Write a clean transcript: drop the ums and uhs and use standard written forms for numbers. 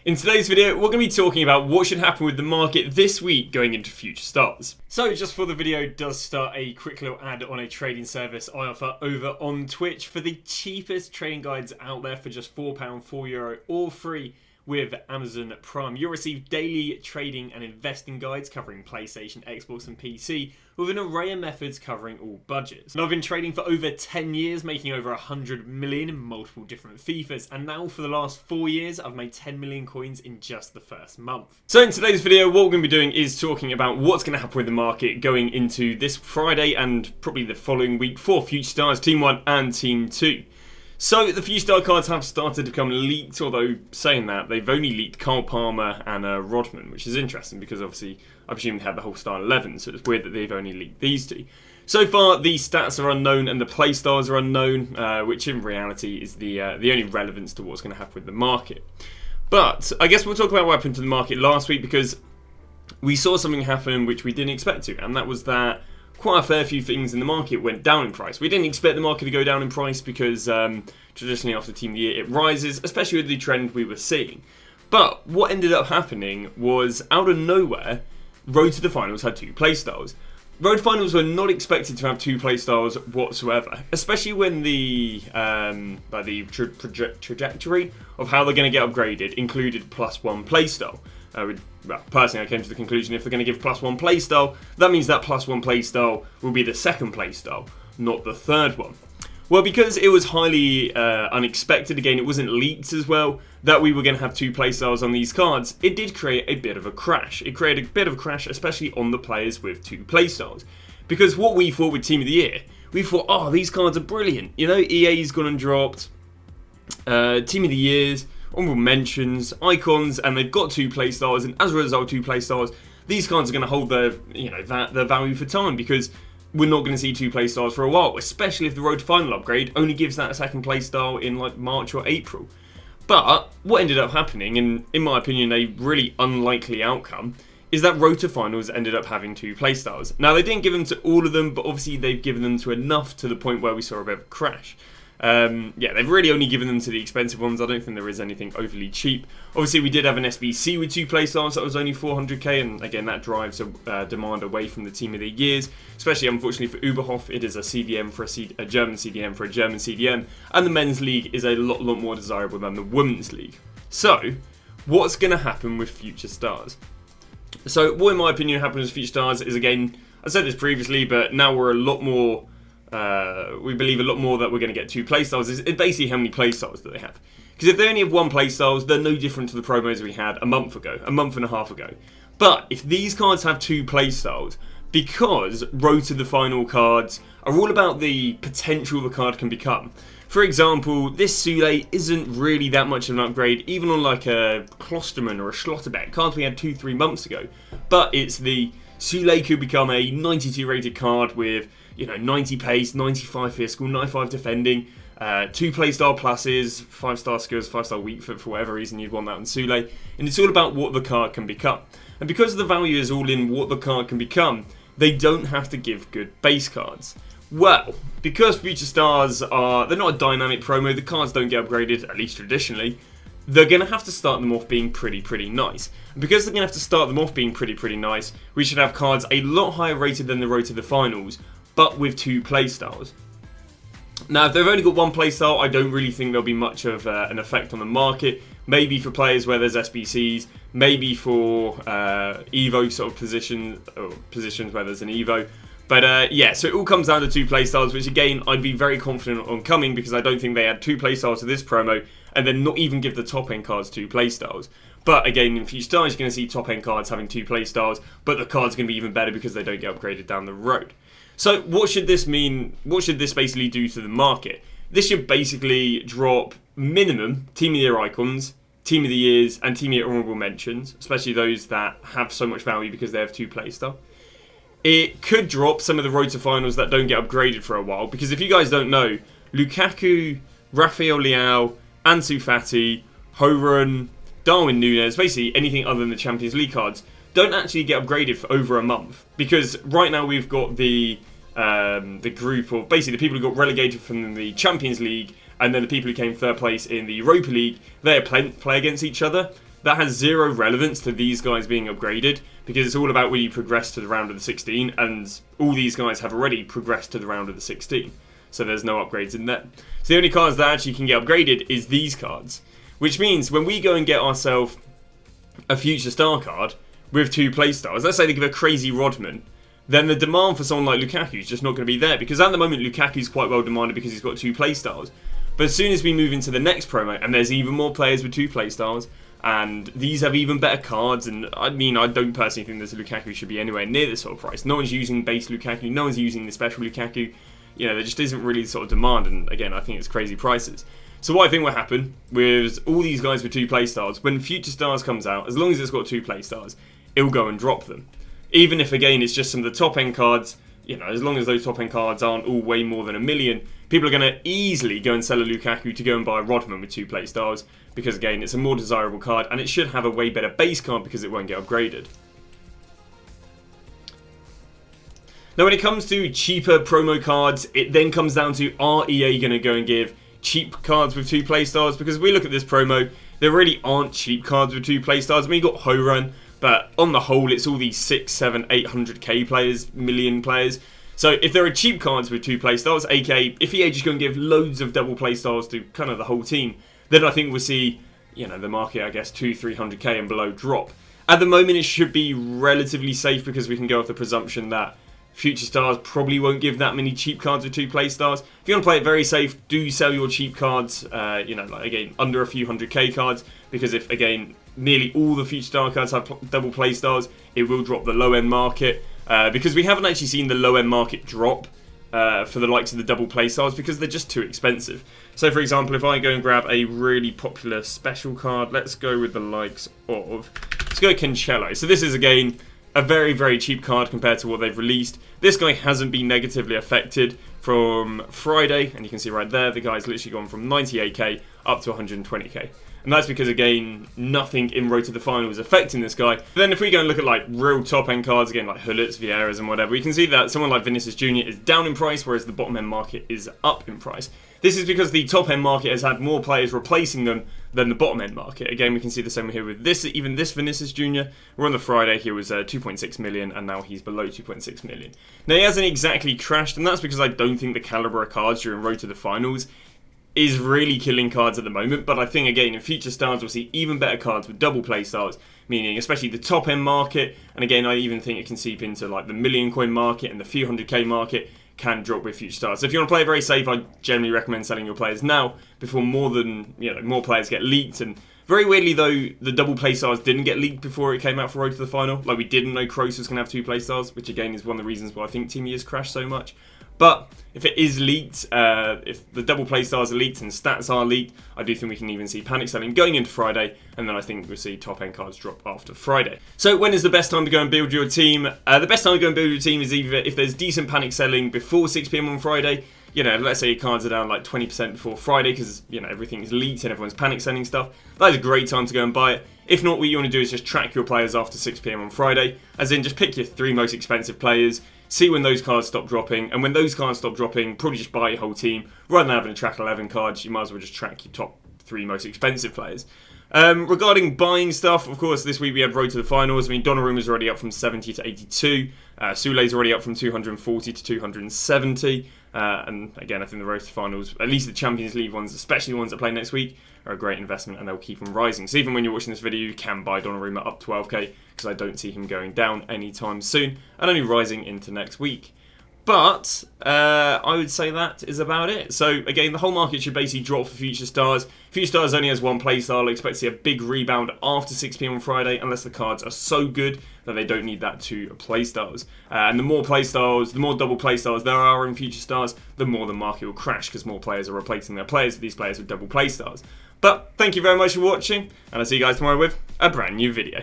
In today's video, we're going to be talking about what should happen with the market this week going into future stars. So just before the video does start, a quick little ad on a trading service I offer over on Twitch for the cheapest trading guides out there for just £4, €4, all free with Amazon Prime. You'll receive daily trading and investing guides covering PlayStation, Xbox and PC with an array of methods covering all budgets. And I've been trading for over 10 years, making over 100 million in multiple different FIFAs, and now for the last 4 years I've made 10 million coins in just the first month. So in today's video, what we're going to be doing is talking about what's going to happen with the market going into this Friday and probably the following week for Future Stars Team 1 and Team 2. So the Future Star cards have started to become leaked, although saying that, they've only leaked Cole Palmer and Rodman, which is interesting because obviously I presume they had the whole Star 11, so it's weird that they've only leaked these two. So far, the stats are unknown and the playstyles are unknown, which in reality is the only relevance to what's going to happen with the market. But I guess we'll talk about what happened to the market last week, because we saw something happen which we didn't expect to, and that was that quite a fair few things in the market went down in price. We didn't expect the market to go down in price because traditionally after Team of the Year it rises, especially with the trend we were seeing. But what ended up happening was, out of nowhere, Road to the Finals had two playstyles. Road to Finals were not expected to have two playstyles whatsoever, especially when the trajectory of how they're going to get upgraded included +1 playstyle. Well, personally, I came to the conclusion if they're going to give +1 playstyle, that means that +1 playstyle will be the second playstyle, not the third one. Well, because it was highly unexpected, again, it wasn't leaked as well, that we were going to have two playstyles on these cards, it did create a bit of a crash. It created a bit of a crash, especially on the players with two playstyles. Because what we thought with Team of the Year, we thought, oh, these cards are brilliant. You know, EA's gone and dropped Team of the Years, honorable mentions, icons, and they've got two playstyles, and as a result, two playstyles, these cards are going to hold their value for time, because we're not going to see two playstyles for a while, especially if the Road to Final upgrade only gives that a second playstyle in like March or April. But what ended up happening, and in my opinion a really unlikely outcome, is that Road to Finals ended up having two playstyles. Now, they didn't give them to all of them, but obviously they've given them to enough to the point where we saw a bit of a crash. They've really only given them to the expensive ones. I don't think there is anything overly cheap. Obviously, we did have an SBC with two playstyles that was only 400k, and again, that drives a demand away from the Team of the Years, especially unfortunately for Uberhof. It is a CDM for a German CDM for a German CDM, and the men's league is a lot more desirable than the women's league. So, what's going to happen with Future Stars? So, what in my opinion happens with Future Stars is, again, I said this previously, but now we're a lot more. We believe a lot more that we're going to get two playstyles. It's basically how many playstyles do they have? Because if they only have one playstyles, they're no different to the promos we had a month and a half ago. But if these cards have two playstyles, because Road to the Final cards are all about the potential the card can become. For example, this Sule isn't really that much of an upgrade, even on like a Klosterman or a Schlotterbeck, cards we had 2-3 months ago. But it's the Sule could become a 92 rated card with 90 pace, 95 physical, 95 defending, 2 playstyle pluses, 5-star skills, 5-star weak foot for whatever reason you'd want that in Sule. And it's all about what the card can become. And because the value is all in what the card can become, they don't have to give good base cards. Well, because Future Stars they're not a dynamic promo, the cards don't get upgraded, at least traditionally, they're going to have to start them off being pretty nice. And because they're going to have to start them off being pretty nice, we should have cards a lot higher rated than the Road to the Finals, but with two playstyles. Now, if they've only got one playstyle, I don't really think there'll be much of an effect on the market. Maybe for players where there's SBCs, maybe for Evo sort of positions where there's an Evo. But so it all comes down to two playstyles, which again, I'd be very confident on coming, because I don't think they had two playstyles to this promo, and then not even give the top end cards two playstyles. But again, in Future Stars, you're going to see top end cards having two playstyles, but the card's going to be even better because they don't get upgraded down the road. So what should this mean? What should this basically do to the market? This should basically drop minimum Team of the Year icons, Team of the Years, and Team of the Year honorable mentions, especially those that have so much value because they have two playstyle. It could drop some of the Road to Finals that don't get upgraded for a while, because if you guys don't know, Lukaku, Rafael Leao, Ansu Fati, Horan, Darwin Núñez, basically anything other than the Champions League cards, don't actually get upgraded for over a month. Because right now we've got the group of basically the people who got relegated from the Champions League, and then the people who came third place in the Europa League, they play against each other. that has zero relevance to these guys being upgraded, because it's all about when you progress to the round of the 16, and all these guys have already progressed to the round of the 16. So there's no upgrades in there. So the only cards that actually can get upgraded is these cards. Which means when we go and get ourselves a future star card with 2 playstars, let's say they give a crazy Rodman, then the demand for someone like Lukaku is just not going to be there. Because at the moment Lukaku is quite well demanded because he's got 2 playstars. But as soon as we move into the next promo, and there's even more players with 2 playstars, and these have even better cards, and I mean, I don't personally think this Lukaku should be anywhere near this sort of price. No one's using base Lukaku, no one's using the special Lukaku. You know, there just isn't really sort of demand, and again, I think it's crazy prices. So what I think will happen with all these guys with 2 playstars, when Future Stars comes out, as long as it's got 2 playstars, it will go and drop them. Even if, again, it's just some of the top-end cards, you know, as long as those top-end cards aren't all way more than $1 million, people are going to easily go and sell a Lukaku to go and buy a Rodman with 2 playstars, because, again, it's a more desirable card, and it should have a way better base card because it won't get upgraded. Now, when it comes to cheaper promo cards, it then comes down to, are EA going to go and give cheap cards with 2 playstars? Because if we look at this promo, there really aren't cheap cards with 2 playstars. I mean, you got Ho-Run, but on the whole, it's all these 6, 7, 800k players, million players. So if there are cheap cards with 2 playstars, aka if EA just go and give loads of double playstars to kind of the whole team, then I think we'll see, you know, the market, I guess, 200-300k and below drop. At the moment, it should be relatively safe because we can go off the presumption that Future Stars probably won't give that many cheap cards with 2 playstars. If you want to play it very safe, do sell your cheap cards, you know, like, again, under a few 100k cards, because if, again, nearly all the Future Star cards have double playstars, it will drop the low-end market, because we haven't actually seen the low-end market drop for the likes of the double playstars because they're just too expensive. So, for example, if I go and grab a really popular special card, let's go with the likes of, let's go Cancelo. So this is, again, a very, very cheap card compared to what they've released. This guy hasn't been negatively affected from Friday, and you can see right there, the guy's literally gone from 98k up to 120k. And that's because, again, nothing in Road to the Final is affecting this guy. But then if we go and look at, like, real top-end cards, again, like Hullets, Vieiras and whatever, we can see that someone like Vinicius Jr. is down in price, whereas the bottom-end market is up in price. This is because the top-end market has had more players replacing them than the bottom-end market. Again, we can see the same here with this, even this Vinicius Jr. We're on the Friday, he was 2.6 million, and now he's below 2.6 million. Now, he hasn't exactly crashed, and that's because I don't think the caliber of cards during Road to the Finals is really killing cards at the moment, but I think, again, in Future Stars, we'll see even better cards with double play styles, meaning especially the top end market, and again, I even think it can seep into like the million coin market and the few 100k market can drop with Future Stars. So if you want to play it very safe, I generally recommend selling your players now before more players get leaked. And very weirdly though, the double play stars didn't get leaked before it came out for Road to the Final. Like, we didn't know Kroos was going to have 2 play stars, which again is one of the reasons why I think Team Years crashed so much. But if it is leaked, if the double play stars are leaked and stats are leaked, I do think we can even see panic selling going into Friday, and then I think we'll see top end cards drop after Friday. So when is the best time to go and build your team? The best time to go and build your team is either if there's decent panic selling before 6 PM on Friday. You know, let's say your cards are down like 20% before Friday because, you know, everything's leaked and everyone's panic selling stuff. That is a great time to go and buy it. If not, what you want to do is just track your players after 6 PM on Friday, as in just pick your 3 most expensive players, see when those cards stop dropping, and when those cards stop dropping, probably just buy your whole team. Rather than having to track 11 cards, you might as well just track your top 3 most expensive players. Regarding buying stuff, of course, this week we had Road to the Finals. I mean, Donnarumma's already up from 70 to 82. Sule's already up from 240 to 270. And again, I think the Road to the Finals, at least the Champions League ones, especially the ones that play next week, are a great investment and they'll keep them rising. So even when you're watching this video, you can buy Donnarumma up 12k because I don't see him going down anytime soon and only rising into next week. But I would say that is about it. So again, the whole market should basically drop for Future Stars. Future Stars only has 1 playstyle. I expect to see a big rebound after 6 PM on Friday, unless the cards are so good that they don't need that 2 playstyles. And the more playstyles, the more double playstyles there are in Future Stars, the more the market will crash because more players are replacing their players with these players with double playstyles. But thank you very much for watching, and I'll see you guys tomorrow with a brand new video.